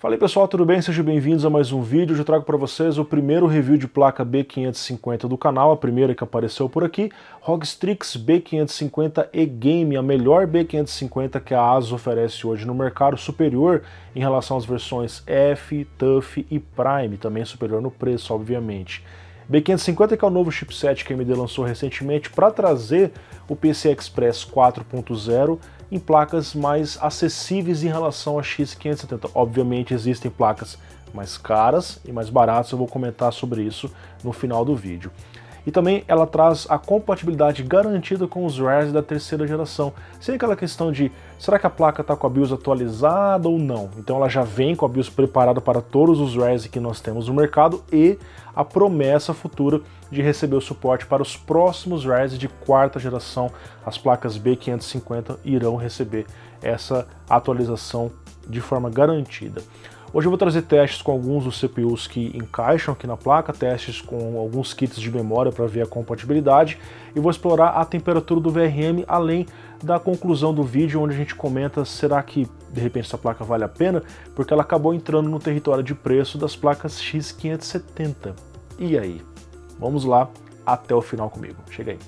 Fala aí pessoal, tudo bem? Sejam bem-vindos a mais um vídeo. Hoje eu trago para vocês o primeiro review de placa B550 do canal, a primeira que apareceu por aqui, ROG Strix B550 E-Game, a melhor B550 que a ASUS oferece hoje no mercado, superior em relação às versões F, TUF e Prime, também superior no preço, obviamente. B550 que é o novo chipset que a AMD lançou recentemente para trazer o PCI Express 4.0 em placas mais acessíveis em relação a X570. Obviamente existem placas mais caras e mais baratas, eu vou comentar sobre isso no final do vídeo. E também ela traz a compatibilidade garantida com os RARs da terceira geração, sem aquela questão de será que a placa está com a BIOS atualizada ou não. Então ela já vem com a BIOS preparada para todos os RARs que nós temos no mercado e a promessa futura de receber o suporte para os próximos RARs de quarta geração. As placas B550 irão receber essa atualização de forma garantida. Hoje eu vou trazer testes com alguns dos CPUs que encaixam aqui na placa, testes com alguns kits de memória para ver a compatibilidade e vou explorar a temperatura do VRM, além da conclusão do vídeo onde a gente comenta será que de repente essa placa vale a pena, porque ela acabou entrando no território de preço das placas X570. E aí? Vamos lá até o final comigo. Chega aí.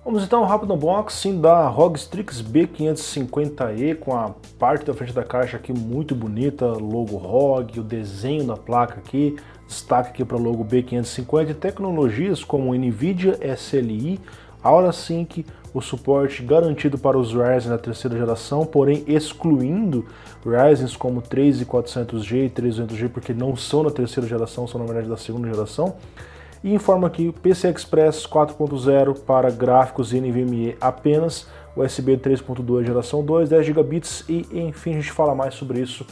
Vamos então ao rápido unboxing da ROG Strix B550E, com a parte da frente da caixa aqui muito bonita, logo ROG, o desenho da placa aqui, destaque aqui para o logo B550, tecnologias como NVIDIA SLI, Aura Sync, o suporte garantido para os Ryzen da terceira geração, porém excluindo Ryzen como 3400G e 3200G, porque não são da terceira geração, são na verdade da segunda geração. E informa aqui PCI Express 4.0 para gráficos e NVMe apenas, USB 3.2 geração 2, 10 GB e enfim a gente fala mais sobre isso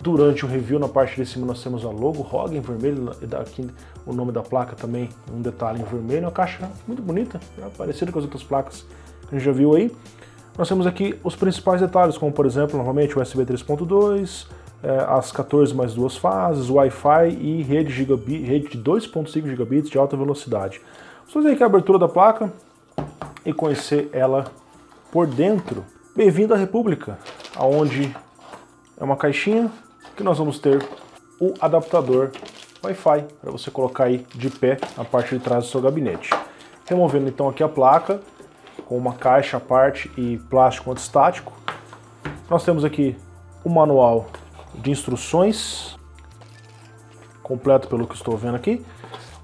durante o review. Na parte de cima nós temos a logo ROG em vermelho, e aqui o nome da placa também, um detalhe em vermelho, uma caixa muito bonita, parecida com as outras placas que a gente já viu aí. Nós temos aqui os principais detalhes, como por exemplo, novamente USB 3.2, as 14 mais 2 fases, Wi-Fi e rede de 2.5 GB de alta velocidade. Vamos fazer aqui a abertura da placa e conhecer ela por dentro. Bem-vindo à República, onde é uma caixinha que nós vamos ter o adaptador Wi-Fi para você colocar aí de pé na parte de trás do seu gabinete. Removendo então aqui a placa com uma caixa à parte e plástico antistático, nós temos aqui o manual de instruções, completo pelo que estou vendo aqui,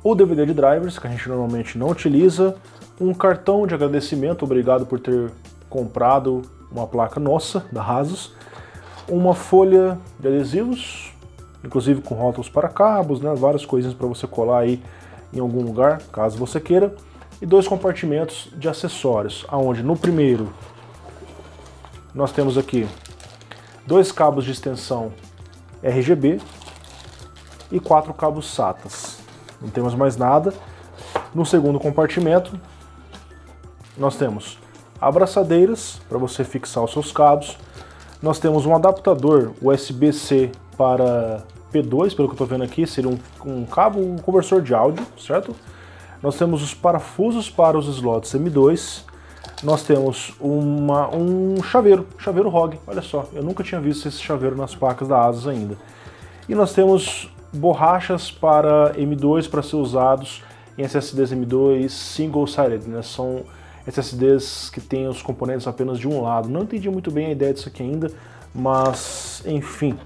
o DVD de drivers, que a gente normalmente não utiliza, um cartão de agradecimento, obrigado por ter comprado uma placa nossa, da ASUS, uma folha de adesivos, inclusive com rótulos para cabos, né, várias coisinhas para você colar aí em algum lugar, caso você queira, e dois compartimentos de acessórios, onde no primeiro nós temos aqui dois cabos de extensão RGB e 4 cabos SATAs. Não temos mais nada. No segundo compartimento, nós temos abraçadeiras para você fixar os seus cabos. Nós temos um adaptador USB-C para P2, pelo que eu estou vendo aqui, seria um cabo, um conversor de áudio, certo? Nós temos os parafusos para os slots M2. Nós temos um chaveiro ROG, olha só, eu nunca tinha visto esse chaveiro nas placas da ASUS ainda. E nós temos borrachas para M2 para ser usados em SSDs M2 single-sided, né? São SSDs que têm os componentes apenas de um lado. Não entendi muito bem a ideia disso aqui ainda, mas enfim.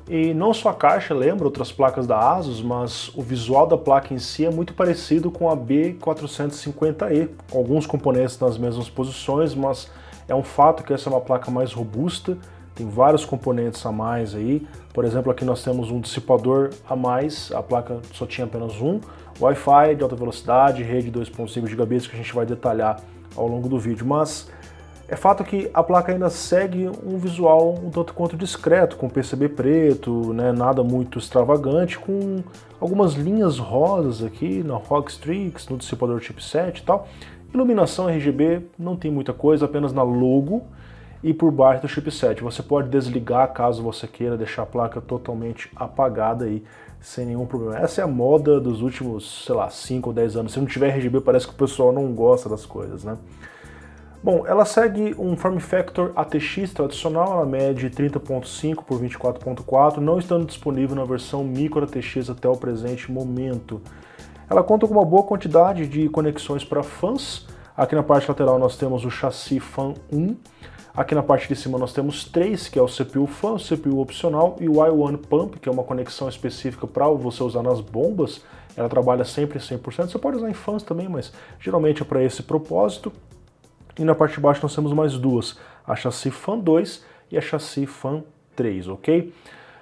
E não só a caixa lembra outras placas da ASUS, mas o visual da placa em si é muito parecido com a B450E, com alguns componentes nas mesmas posições, mas é um fato que essa é uma placa mais robusta, tem vários componentes a mais aí. Por exemplo, aqui nós temos um dissipador a mais, a placa só tinha apenas um, Wi-Fi de alta velocidade, rede 2.5 GB que a gente vai detalhar ao longo do vídeo, mas É fato que a placa ainda segue um visual um tanto quanto discreto, com PCB preto, né, nada muito extravagante, com algumas linhas rosas aqui na ROG Strix, no dissipador chipset e tal. Iluminação RGB não tem muita coisa, apenas na logo e por baixo do chipset. Você pode desligar caso você queira deixar a placa totalmente apagada aí, sem nenhum problema. Essa é a moda dos últimos, sei lá, 5 ou 10 anos. Se não tiver RGB, parece que o pessoal não gosta das coisas, né? Bom, ela segue um form factor ATX tradicional, ela mede 30.5 por 24.4, não estando disponível na versão micro ATX até o presente momento. Ela conta com uma boa quantidade de conexões para fãs. Aqui na parte lateral nós temos o chassi fan 1. Aqui na parte de cima nós temos 3, que é o CPU fan, o CPU opcional e o I1 pump, que é uma conexão específica para você usar nas bombas. Ela trabalha sempre 100%. Você pode usar em fãs também, mas geralmente é para esse propósito. E na parte de baixo nós temos mais duas, a chassi fan 2 e a chassi fan 3, ok?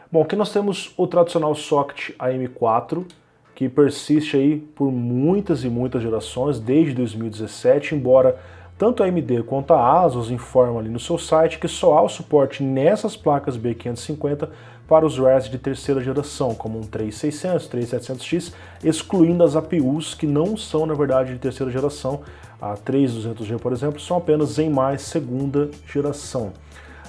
Bom, aqui nós temos o tradicional socket AM4, que persiste aí por muitas e muitas gerações, desde 2017, embora tanto a AMD quanto a ASUS informam ali no seu site que só há o suporte nessas placas B550 para os RAS de terceira geração, como um 3600, 3700X, excluindo as APUs que não são, na verdade, de terceira geração. A 3200G, por exemplo, são apenas em mais segunda geração.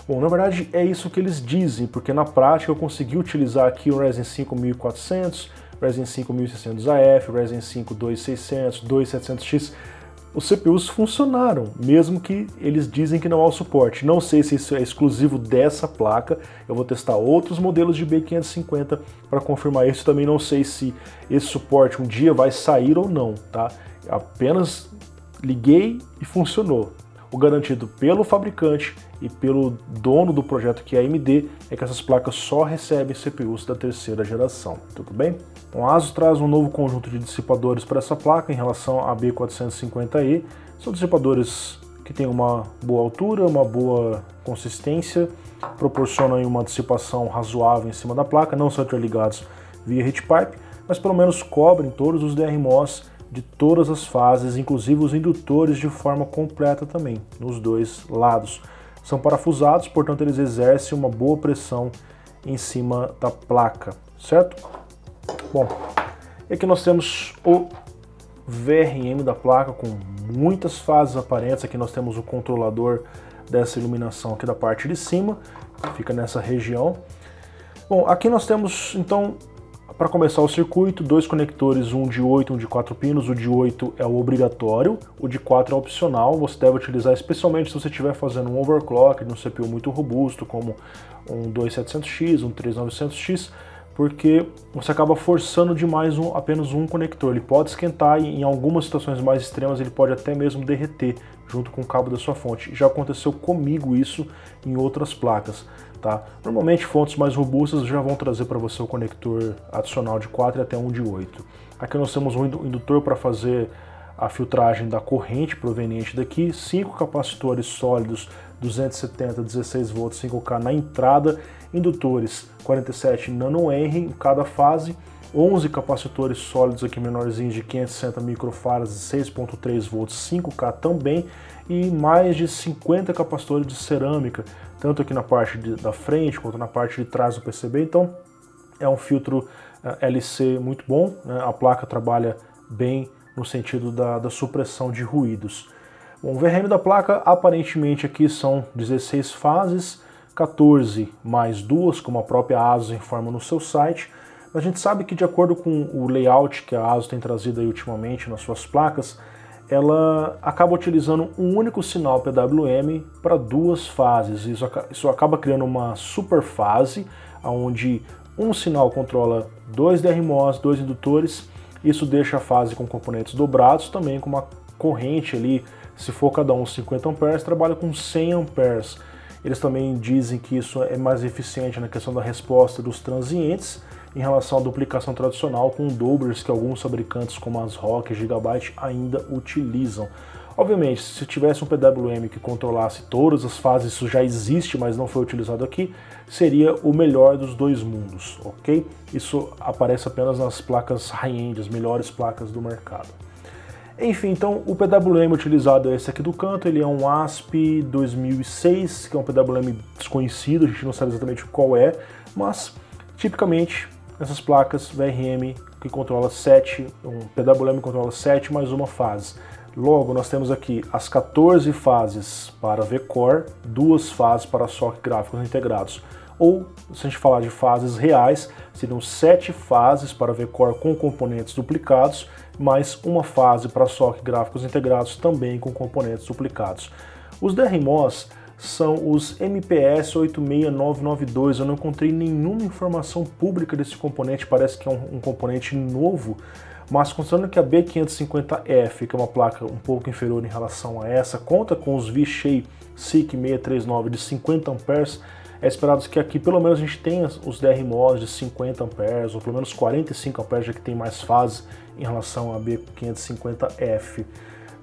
Bom, na verdade é isso que eles dizem, porque na prática eu consegui utilizar aqui o Ryzen 5 1400, Ryzen 5 1600AF, Ryzen 5 2600, 2700X. Os CPUs funcionaram, mesmo que eles dizem que não há o suporte. Não sei se isso é exclusivo dessa placa, eu vou testar outros modelos de B550 para confirmar isso. Também não sei se esse suporte um dia vai sair ou não, tá? Apenas liguei e funcionou. O garantido pelo fabricante e pelo dono do projeto, que é a AMD, é que essas placas só recebem CPUs da terceira geração, tudo bem? A ASUS traz um novo conjunto de dissipadores para essa placa em relação à B450E. São dissipadores que têm uma boa altura, uma boa consistência, proporcionam uma dissipação razoável em cima da placa, não são interligados via heat pipe, mas pelo menos cobrem todos os DRMOS de todas as fases, inclusive os indutores de forma completa também, nos dois lados. São parafusados, portanto eles exercem uma boa pressão em cima da placa, certo? Bom, e aqui nós temos o VRM da placa com muitas fases aparentes. Aqui nós temos o controlador dessa iluminação aqui da parte de cima, que fica nessa região. Bom, aqui nós temos então, para começar o circuito, dois conectores, um de 8 e um de 4 pinos. O de 8 é o obrigatório, o de 4 é opcional. Você deve utilizar especialmente se você estiver fazendo um overclock de um CPU muito robusto, como um 2700X, um 3900X, porque você acaba forçando demais apenas um conector. Ele pode esquentar e em algumas situações mais extremas ele pode até mesmo derreter junto com o cabo da sua fonte. Já aconteceu comigo isso em outras placas. Tá? Normalmente fontes mais robustas já vão trazer para você o conector adicional de 4 e até um de 8. Aqui nós temos um indutor para fazer a filtragem da corrente proveniente daqui, 5 capacitores sólidos 270 16 volts 5K na entrada, indutores 47 nanohenry em cada fase, 11 capacitores sólidos aqui menorzinhos de 560 microfarads 6.3 volts 5K também, e mais de 50 capacitores de cerâmica, tanto aqui na parte da frente quanto na parte de trás do PCB. Então é um filtro LC muito bom, né? A placa trabalha bem no sentido da supressão de ruídos. Bom, o VRM da placa aparentemente aqui são 16 fases, 14 mais 2, como a própria ASUS informa no seu site. Mas a gente sabe que de acordo com o layout que a ASUS tem trazido aí ultimamente nas suas placas, ela acaba utilizando um único sinal PWM para duas fases. Isso acaba criando uma super fase, onde um sinal controla dois DRMOS, dois indutores. Isso deixa a fase com componentes dobrados, também com uma corrente ali, se for cada um 50 amperes, trabalha com 100 amperes. Eles também dizem que isso é mais eficiente na questão da resposta dos transientes em relação à duplicação tradicional com doublers que alguns fabricantes como as ROG e Gigabyte ainda utilizam. Obviamente, se tivesse um PWM que controlasse todas as fases, isso já existe, mas não foi utilizado aqui, seria o melhor dos dois mundos, ok? Isso aparece apenas nas placas high-end, as melhores placas do mercado. Enfim, então o PWM utilizado é esse aqui do canto, ele é um ASP 2006, que é um PWM desconhecido, a gente não sabe exatamente qual é, mas tipicamente essas placas VRM que controla 7, um PWM controla 7 mais uma fase. Logo, nós temos aqui as 14 fases para V-Core, 2 fases para SoC gráficos integrados. Ou, se a gente falar de fases reais, seriam 7 fases para V-Core com componentes duplicados, mais uma fase para SoC gráficos integrados também com componentes duplicados. Os DRMOS são os MPS 86992, eu não encontrei nenhuma informação pública desse componente, parece que é um componente novo, mas considerando que a B550F, que é uma placa um pouco inferior em relação a essa, conta com os V-Shape SIC639 de 50 amperes, é esperado que aqui pelo menos a gente tenha os DRMOS de 50 amperes, ou pelo menos 45 amperes, já que tem mais fases em relação à B550F.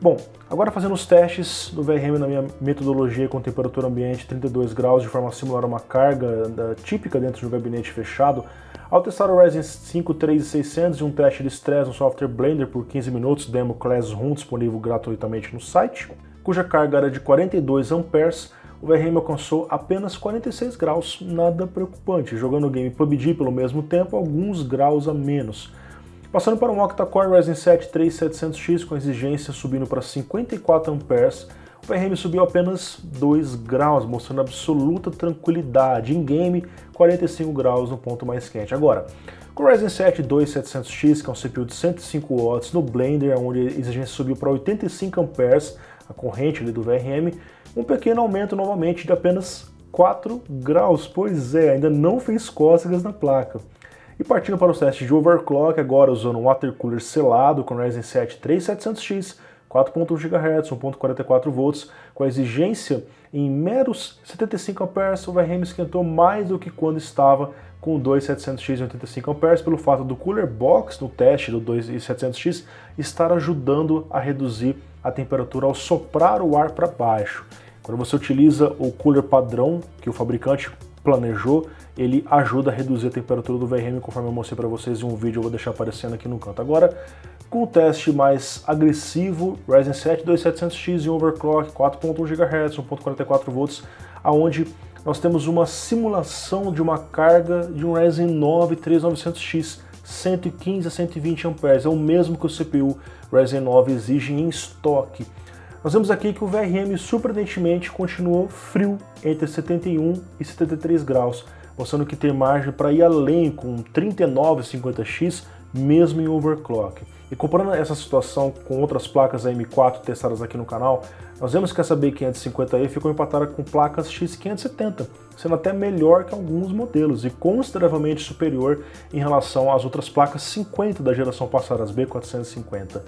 Bom, agora fazendo os testes do VRM na minha metodologia com temperatura ambiente 32 graus, de forma a simular uma carga típica dentro de um gabinete fechado, ao testar o Ryzen 5 3600 e um teste de estresse no software Blender por 15 minutos, demo Classroom disponível gratuitamente no site, cuja carga era de 42 amperes, o VRM alcançou apenas 46 graus, nada preocupante, jogando o game PUBG pelo mesmo tempo, alguns graus a menos. Passando para um octa-core Ryzen 7 3700X com exigência subindo para 54 amperes, o VRM subiu apenas 2 graus, mostrando absoluta tranquilidade. Em game, 45 graus no ponto mais quente. Agora, com o Ryzen 7 2700X, que é um CPU de 105 watts, no Blender, onde a exigência subiu para 85 amperes, a corrente ali do VRM, um pequeno aumento novamente de apenas 4 graus. Pois é, ainda não fez cócegas na placa. E partindo para os testes de overclock, agora usando um watercooler selado com Ryzen 7 3700X, 4.1 GHz, 1.44 volts, com a exigência em meros 75 amperes, o VRM esquentou mais do que quando estava com o 2700X em 85 amperes, pelo fato do cooler box no teste do 2700X estar ajudando a reduzir a temperatura ao soprar o ar para baixo. Quando você utiliza o cooler padrão que o fabricante planejou, ele ajuda a reduzir a temperatura do VRM, conforme eu mostrei para vocês em um vídeo, eu vou deixar aparecendo aqui no canto. Agora, com o teste mais agressivo, Ryzen 7 2700X em overclock, 4.1 GHz, 1.44 volts, aonde nós temos uma simulação de uma carga de um Ryzen 9 3900X, 115 a 120 amperes, é o mesmo que o CPU Ryzen 9 exige em estoque. Nós vemos aqui que o VRM surpreendentemente continuou frio entre 71 e 73 graus, mostrando que tem margem para ir além com 3950X mesmo em overclock. E comparando essa situação com outras placas AM4 testadas aqui no canal, nós vemos que essa B550E ficou empatada com placas X570, sendo até melhor que alguns modelos e consideravelmente superior em relação às outras placas 50 da geração passada, as B450.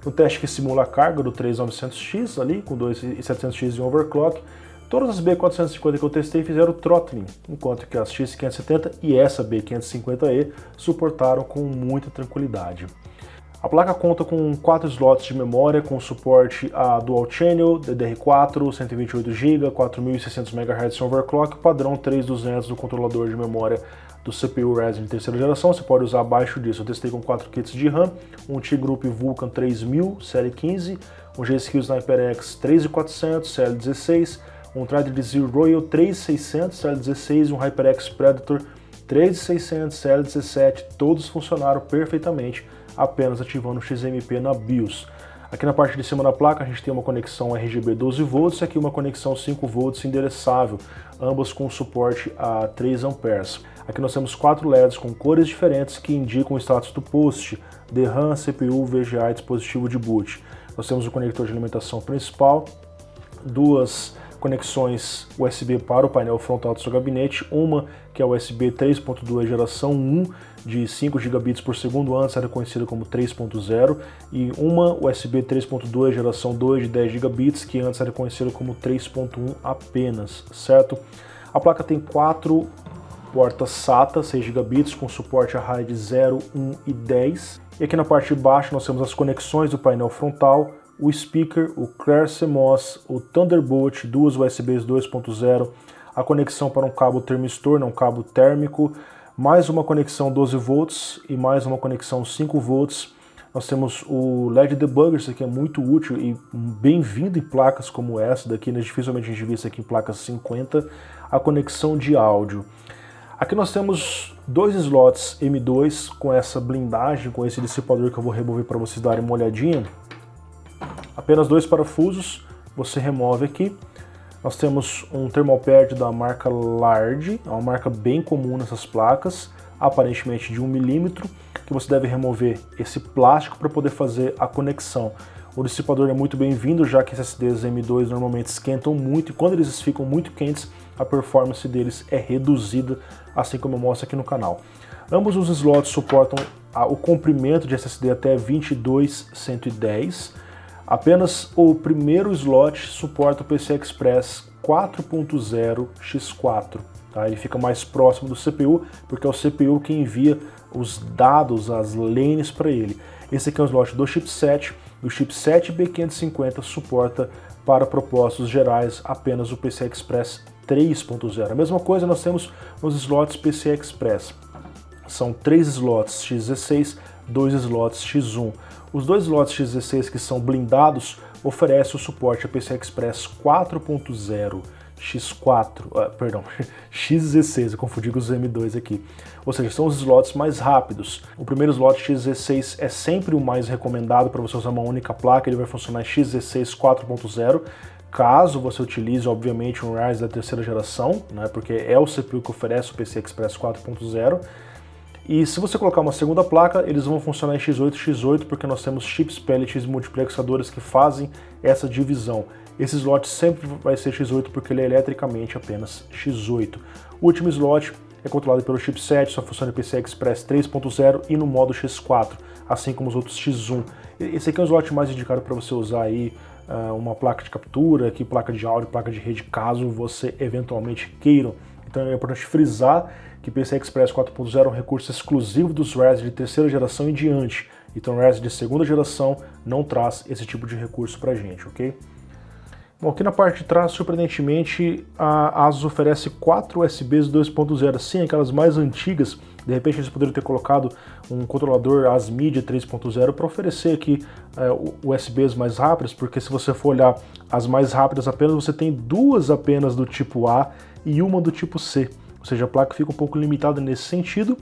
No teste que simula a carga do 3900X ali, com 2700X em overclock, todas as B450 que eu testei fizeram throttling, enquanto que as X570 e essa B550E suportaram com muita tranquilidade. A placa conta com 4 slots de memória com suporte a Dual Channel, DDR4, 128 GB, 4600 MHz em overclock, padrão 3200 do controlador de memória do CPU Ryzen de terceira geração, você pode usar abaixo disso. Eu testei com 4 kits de RAM, um T-Group Vulkan 3000, série 15, um G-Skill Sniper X 3400, série 16, um Trident Zero Royal 3600, série 16 e um HyperX Predator 3600, série 17, todos funcionaram perfeitamente, apenas ativando o XMP na BIOS. Aqui na parte de cima da placa a gente tem uma conexão RGB 12 volts e aqui uma conexão 5 volts endereçável, ambas com suporte a 3 amperes. Aqui nós temos 4 LEDs com cores diferentes que indicam o status do post, DRAM, CPU, VGA e dispositivo de boot. Nós temos o conector de alimentação principal, 2 conexões USB para o painel frontal do seu gabinete, uma que é USB 3.2 geração 1 de 5 gigabits por segundo, antes era conhecida como 3.0, e uma USB 3.2 geração 2 de 10 gigabits, que antes era conhecida como 3.1 apenas, certo? A placa tem 4 portas SATA 6 gigabits com suporte a RAID 0, 1 e 10. E aqui na parte de baixo nós temos as conexões do painel frontal, o speaker, o Clear CMOS, o Thunderbolt, duas USBs 2.0, a conexão para um cabo termistor, um cabo térmico, mais uma conexão 12 volts e mais uma conexão 5 volts, Nós temos o LED Debugger, isso aqui é muito útil e bem-vindo em placas como essa daqui, né? Dificilmente a gente vê isso aqui em placas 50, a conexão de áudio. Aqui nós temos dois slots M2 com essa blindagem, com esse dissipador que eu vou remover para vocês darem uma olhadinha. Apenas dois parafusos, você remove aqui. Nós temos um thermal pad da marca Large, é uma marca bem comum nessas placas, aparentemente de 1 milímetro, que você deve remover esse plástico para poder fazer a conexão. O dissipador é muito bem-vindo, já que esses SSDs M2 normalmente esquentam muito e quando eles ficam muito quentes, a performance deles é reduzida, assim como eu mostro aqui no canal. Ambos os slots suportam o comprimento de SSD até 22.110. Apenas o primeiro slot suporta o PCI Express 4.0 X4. Tá? Ele fica mais próximo do CPU, porque é o CPU que envia os dados, as lanes para ele. Esse aqui é um slot do chipset, e o chipset B550 suporta para propósitos gerais apenas o PCI Express 3.0. A mesma coisa nós temos nos slots PCI Express. São 3 slots x16, 2 slots x1. Os dois slots x16 que são blindados oferecem o suporte a PCI Express 4.0 X4, X16, eu confundi com os M2 aqui. Ou seja, são os slots mais rápidos. O primeiro slot X16 é sempre o mais recomendado para você usar uma única placa, ele vai funcionar em X16 4.0, caso você utilize, obviamente, um Ryzen da terceira geração, né, porque é o CPU que oferece o PCI Express 4.0. E se você colocar uma segunda placa, eles vão funcionar em X8, porque nós temos chips pellets multiplexadores que fazem essa divisão. Esse slot sempre vai ser X8 porque ele é eletricamente apenas X8. O último slot é controlado pelo chipset, só funciona em PCI Express 3.0 e no modo X4, assim como os outros X1. Esse aqui é o slot mais indicado para você usar aí uma placa de captura, aqui placa de áudio, placa de rede, caso você eventualmente queira. Então é importante frisar que PCI Express 4.0 é um recurso exclusivo dos Ryzen de terceira geração em diante. Então o Ryzen de segunda geração não traz esse tipo de recurso pra gente, ok? Bom, aqui na parte de trás, surpreendentemente, a Asus oferece 4 USBs 2.0, sim, aquelas mais antigas. De repente eles poderiam ter colocado um controlador ASMedia 3.0 para oferecer aqui USBs mais rápidos, porque se você for olhar as mais rápidas apenas, você tem duas apenas do tipo A e uma do tipo C. Ou seja, a placa fica um pouco limitada nesse sentido.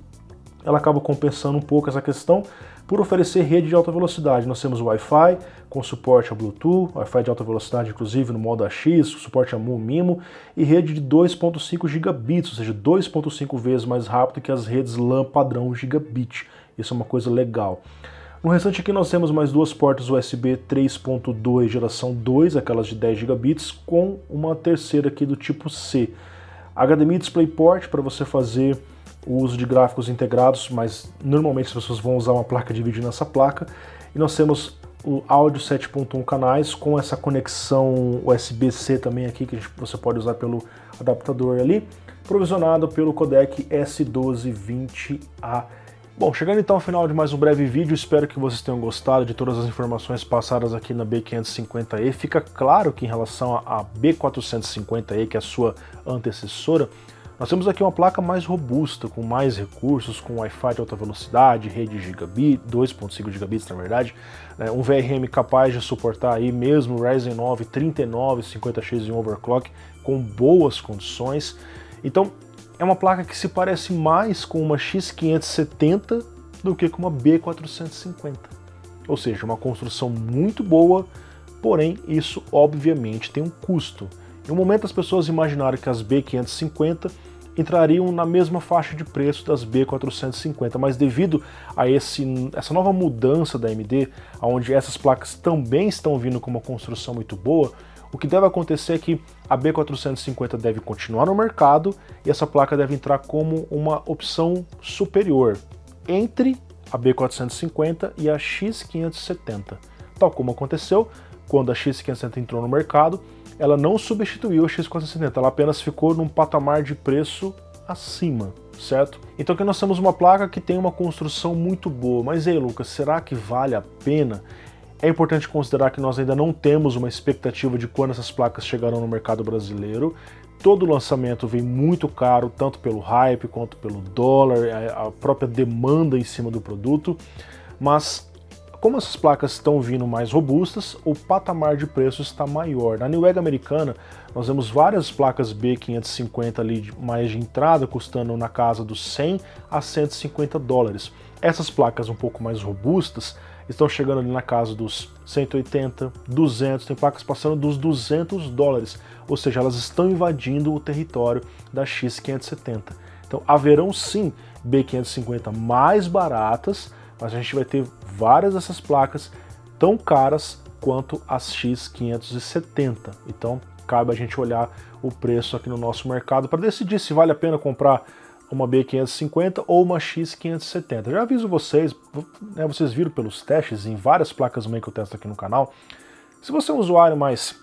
Ela acaba compensando um pouco essa questão por oferecer rede de alta velocidade. Nós temos o Wi-Fi com suporte a Bluetooth, Wi-Fi de alta velocidade inclusive no modo AX, suporte a MIMO e rede de 2.5 gigabits, ou seja, 2.5 vezes mais rápido que as redes LAN padrão gigabit. Isso é uma coisa legal. No restante aqui nós temos mais duas portas USB 3.2 geração 2, aquelas de 10 gigabits, com uma terceira aqui do tipo C. HDMI DisplayPort para você fazer o uso de gráficos integrados, mas normalmente as pessoas vão usar uma placa de vídeo nessa placa. E nós temos o áudio 7.1 canais com essa conexão USB-C também aqui, que você pode usar pelo adaptador ali, provisionado pelo codec S1220A. Bom, chegando então ao final de mais um breve vídeo, espero que vocês tenham gostado de todas as informações passadas aqui na B550E. Fica claro que em relação à B450E, que é a sua antecessora, nós temos aqui uma placa mais robusta, com mais recursos, com Wi-Fi de alta velocidade, rede gigabit, 2.5 gigabits na verdade, né, um VRM capaz de suportar aí mesmo o Ryzen 9 3950X em overclock com boas condições. Então é uma placa que se parece mais com uma X570 do que com uma B450. Ou seja, uma construção muito boa, porém isso obviamente tem um custo. Em um momento as pessoas imaginaram que as B550 entrariam na mesma faixa de preço das B450, mas devido a essa nova mudança da AMD, onde essas placas também estão vindo com uma construção muito boa, o que deve acontecer é que a B450 deve continuar no mercado e essa placa deve entrar como uma opção superior entre a B450 e a X570. Tal como aconteceu quando a X570 entrou no mercado, ela não substituiu a X470, ela apenas ficou num patamar de preço acima, certo? Então aqui nós temos uma placa que tem uma construção muito boa, mas aí Lucas, será que vale a pena? É importante considerar que nós ainda não temos uma expectativa de quando essas placas chegarão no mercado brasileiro. Todo lançamento vem muito caro, tanto pelo hype quanto pelo dólar, a própria demanda em cima do produto, mas Como essas placas estão vindo mais robustas, o patamar de preço está maior. Na Newegg americana, nós vemos várias placas B550 ali mais de entrada, custando na casa dos 100 a 150 dólares. Essas placas um pouco mais robustas estão chegando ali na casa dos 180, 200, tem placas passando dos 200 dólares, ou seja, elas estão invadindo o território da X570. Então haverão sim B550 mais baratas, mas a gente vai ter várias dessas placas tão caras quanto as X570. Então cabe a gente olhar o preço aqui no nosso mercado para decidir se vale a pena comprar uma B550 ou uma X570. Já aviso vocês, né, vocês viram pelos testes em várias placas mãe que eu testo aqui no canal, se você é um usuário mais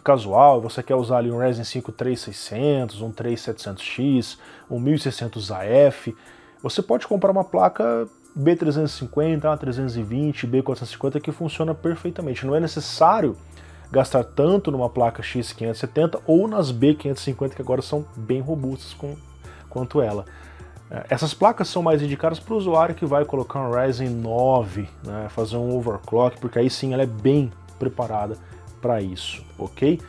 casual, você quer usar ali um Ryzen 5 3600, um 3700X, um 1600AF, você pode comprar uma placa B350, A320, B450 que funciona perfeitamente. Não é necessário gastar tanto numa placa X570 ou nas B550 que agora são bem robustas quanto ela. Essas placas são mais indicadas para o usuário que vai colocar um Ryzen 9, né, fazer um overclock, porque aí sim ela é bem preparada para isso, ok?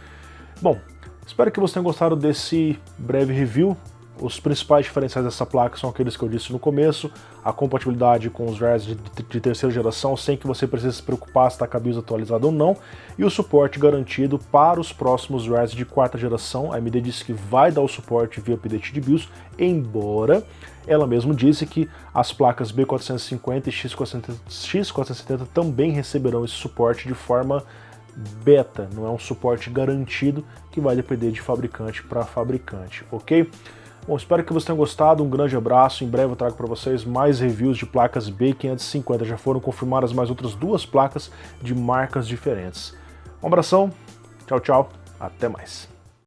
Bom, espero que vocês tenham gostado desse breve review. Os principais diferenciais dessa placa são aqueles que eu disse no começo, a compatibilidade com os Ryzen de terceira geração, sem que você precise se preocupar se está com a BIOS atualizada ou não, e o suporte garantido para os próximos Ryzen de quarta geração. A AMD disse que vai dar o suporte via update de BIOS, embora ela mesma disse que as placas B450 e X470 também receberão esse suporte de forma beta, não é um suporte garantido, que vai depender de fabricante para fabricante, ok? Bom, espero que vocês tenham gostado, um grande abraço, em breve eu trago para vocês mais reviews de placas B550, já foram confirmadas mais outras duas placas de marcas diferentes. Um abração, tchau, tchau, até mais.